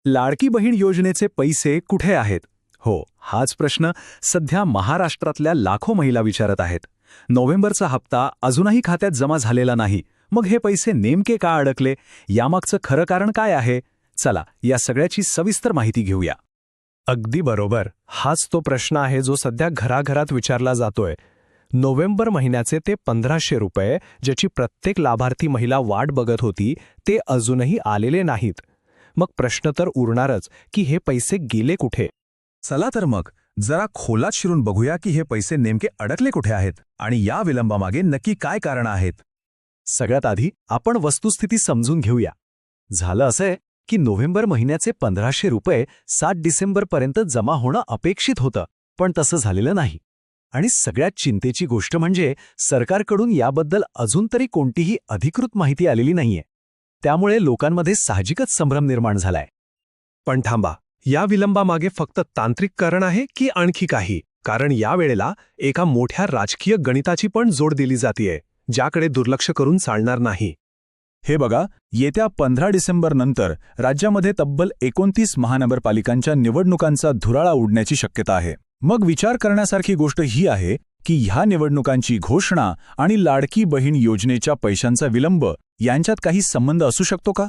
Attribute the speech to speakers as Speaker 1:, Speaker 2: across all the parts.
Speaker 1: लाडकी बहीण योजनेचे पैसे कुठे आहेत? हो, हाच प्रश्न सध्या महाराष्ट्रातल्या लाखो महिला विचारत आहेत. नोव्हेंबरचा हप्ता अजूनही खात्यात जमा झालेला नाही. मग हे पैसे नेमके का अडकले? यामागचं खरं कारण काय आहे? चला, या सगळ्याची सविस्तर माहिती घेऊया.
Speaker 2: अगदी बरोबर. हाच तो प्रश्न आहे जो सध्या घराघरात विचारला जातोय. नोव्हेंबर महिन्याचे ते 1,500 रुपये, ज्याची प्रत्येक लाभार्थी महिला वाट बघत होती, ते अजूनही आलेले नाहीत. मग प्रश्न तर उरणारच की हे पैसे गेले कुठे?
Speaker 1: चला तर मग जरा खोलात शिरून बघूया की हे पैसे नेमके अडकले कुठे आहेत आणि या विलंबामागे नक्की काय कारण आहेत. सगळ्यात आधी आपण वस्तुस्थिती समजून घेऊया. झालं असं की नोव्हेंबर महिन्याचे 1,500 रुपये 7 डिसेंबरपर्यंत जमा होणं अपेक्षित होतं, पण तसं झालेलं नाही. आणि सगळ्यात चिंतेची गोष्ट म्हणजे सरकारकडून याबद्दल अजून तरी कोणतीही अधिकृत माहिती आलेली नाहीये. त्यामुळे लोकांमध्ये साहजिकच संभ्रम निर्माण झालाय.
Speaker 2: पण थांबा, या विलंबामागे फक्त तांत्रिक कारण आहे की आणखी काही? कारण या वेळेला एका मोठ्या राजकीय गणिताची पण जोड दिली जातीये, ज्याकडे दुर्लक्ष करून चालणार नाही.
Speaker 1: हे बघा, येत्या 15 डिसेंबरनंतर राज्यामध्ये तब्बल 29 महानगरपालिकांच्या निवडणुकांचा धुराळा उडण्याची शक्यता आहे. मग विचार करण्यासारखी गोष्ट ही आहे की ह्या निवडणुकांची घोषणा आणि लाडकी बहीण योजनेच्या पैशांचा विलंब यांच्यात काही संबंध असू शकतो का?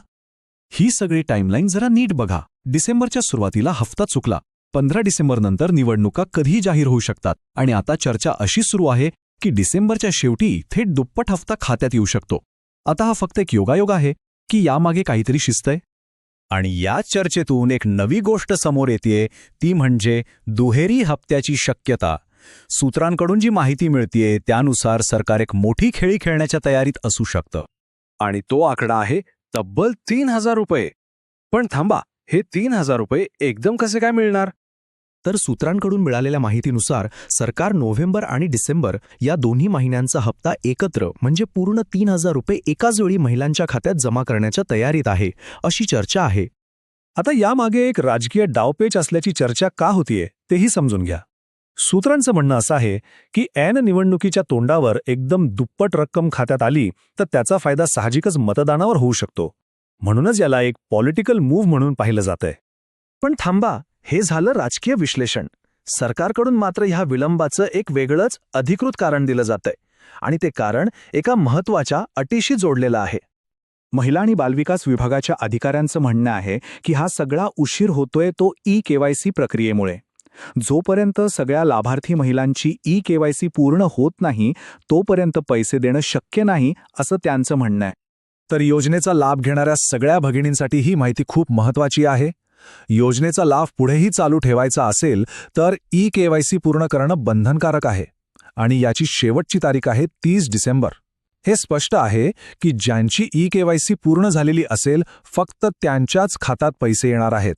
Speaker 1: ही सगळी टाईमलाईन जरा नीट बघा. डिसेंबरच्या सुरुवातीला हफ्ता चुकला. 15 डिसेंबरनंतर निवडणुका कधीही जाहीर होऊ शकतात आणि आता चर्चा अशी सुरू आहे की डिसेंबरच्या शेवटी थेट दुप्पट हफ्ता खात्यात येऊ शकतो. आता हा फक्त एक योगायोग आहे की यामागे काहीतरी शिस्त आहे? आणि या चर्चेतून एक नवी गोष्ट समोर येते, ती म्हणजे दुहेरी हप्त्याची शक्यता. सूत्रांकडून जी माहिती मिळतेय त्यानुसार सरकार एक मोठी खेळी खेळण्याच्या तयारीत असू शकतं. आणि तो आकडा आहे तब्बल 3,000 रुपये. पण थांबा, हे 3,000 रुपये एकदम कसे काय मिळणार?
Speaker 2: तर सूत्रांकडून मिळालेल्या माहितीनुसार सरकार नोव्हेंबर आणि डिसेंबर या दोन्ही महिन्यांचा हप्ता एकत्र म्हणजे पूर्ण 3,000 रुपये एकाच वेळी महिलांच्या खात्यात जमा करण्याच्या तयारीत आहे, अशी चर्चा आहे.
Speaker 1: आता यामागे एक राजकीय डावपेच असल्याची चर्चा का होतीये तेही समजून घ्या. सूत्रांचं म्हणणं असं आहे की ऐन निवडणुकीच्या तोंडावर एकदम दुप्पट रक्कम खात्यात आली तर त्याचा फायदा साहजिकच मतदानावर होऊ शकतो. म्हणूनच याला एक पॉलिटिकल मूव्ह म्हणून पाहिलं जातंय. पण थांबा, हे झालं राजकीय विश्लेषण. सरकारकडून मात्र ह्या विलंबाचं एक वेगळंच अधिकृत कारण दिलं जातंय आणि ते कारण एका महत्त्वाच्या अटीशी जोडलेलं आहे. महिला आणि बालविकास विभागाच्या अधिकाऱ्यांचं म्हणणं आहे की हा सगळा उशीर होतोय तो ई-केवायसी प्रक्रियेमुळे. जोपर्यंत सगळ्या लाभार्थी महिलांची ई-केवायसी पूर्ण होत नाही तोपर्यंत पैसे देणं शक्य नाही, असं त्यांचं म्हणणं आहे. तर योजनेचा लाभ घेणाऱ्या सगळ्या भगिनींसाठी ही माहिती खूप महत्त्वाची आहे. योजनेचा लाभ पुढेही चालू ठेवायचा असेल तर ई-केवायसी पूर्ण करणं बंधनकारक आहे आणि याची शेवटची तारीख आहे 30 डिसेंबर. हे स्पष्ट आहे की ज्यांची ई-केवायसी पूर्ण झालेली असेल फक्त त्यांच्याच खात्यात पैसे येणार आहेत.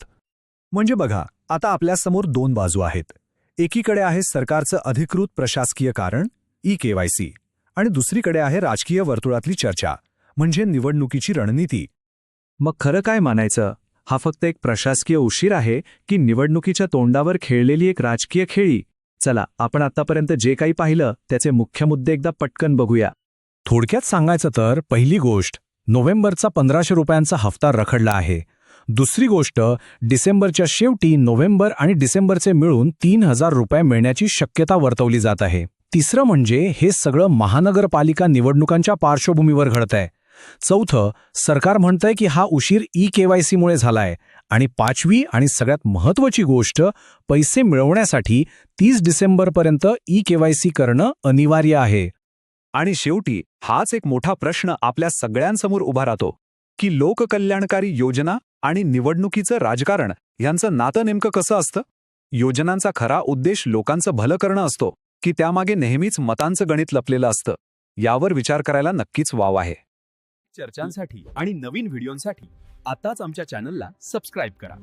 Speaker 1: म्हणजे बघा, आता आपल्यासमोर दोन बाजू आहेत. एकीकडे आहे सरकारचं अधिकृत प्रशासकीय कारण ई-केवायसी आणि दुसरीकडे आहे राजकीय वर्तुळातली चर्चा म्हणजे निवडणुकीची रणनीती. मग खरं काय मानायचं? हा फक्त एक प्रशासकीय उशीर आहे की निवडणुकीच्या तोंडावर खेळलेली एक राजकीय खेळी? चला, आपण आतापर्यंत जे काही पाहिलं त्याचे मुख्य मुद्दे एकदा पटकन बघूया. थोडक्यात सांगायचं तर पहिली गोष्ट, नोव्हेंबरचा 1,500 रुपयांचा हफ्ता रखडला आहे. दुसरी गोष्ट, डिसेंबरच्या शेवटी नोव्हेंबर आणि डिसेंबरचे मिळून 3,000 रुपये मिळण्याची शक्यता वर्तवली जात आहे. तिसरं म्हणजे हे सगळं महानगरपालिका निवडणुकांच्या पार्श्वभूमीवर घडतंय. चौथं, सरकार म्हणतंय की हा उशीर ई-केवायसीमुळे झालाय. आणि पाचवी आणि सगळ्यात महत्त्वाची गोष्ट, पैसे मिळवण्यासाठी 30 डिसेंबरपर्यंत ई-केवायसी करणं अनिवार्य आहे. आणि शेवटी हाच एक मोठा प्रश्न आपल्या सगळ्यांसमोर उभा राहतो की लोककल्याणकारी योजना आणि निवडणुकीचं राजकारण यांचं नातं नेमकं कसं असतं? योजनांचा खरा उद्देश लोकांचं भलं करणं असतो की त्यामागे नेहमीच मतांचं गणित लपलेलं असतं? यावर विचार करायला नक्कीच वाव आहे.
Speaker 3: चर्चांसाठी आणि नवीन व्हिडिओंसाठी आताच आमच्या चॅनलला सबस्क्राईब करा.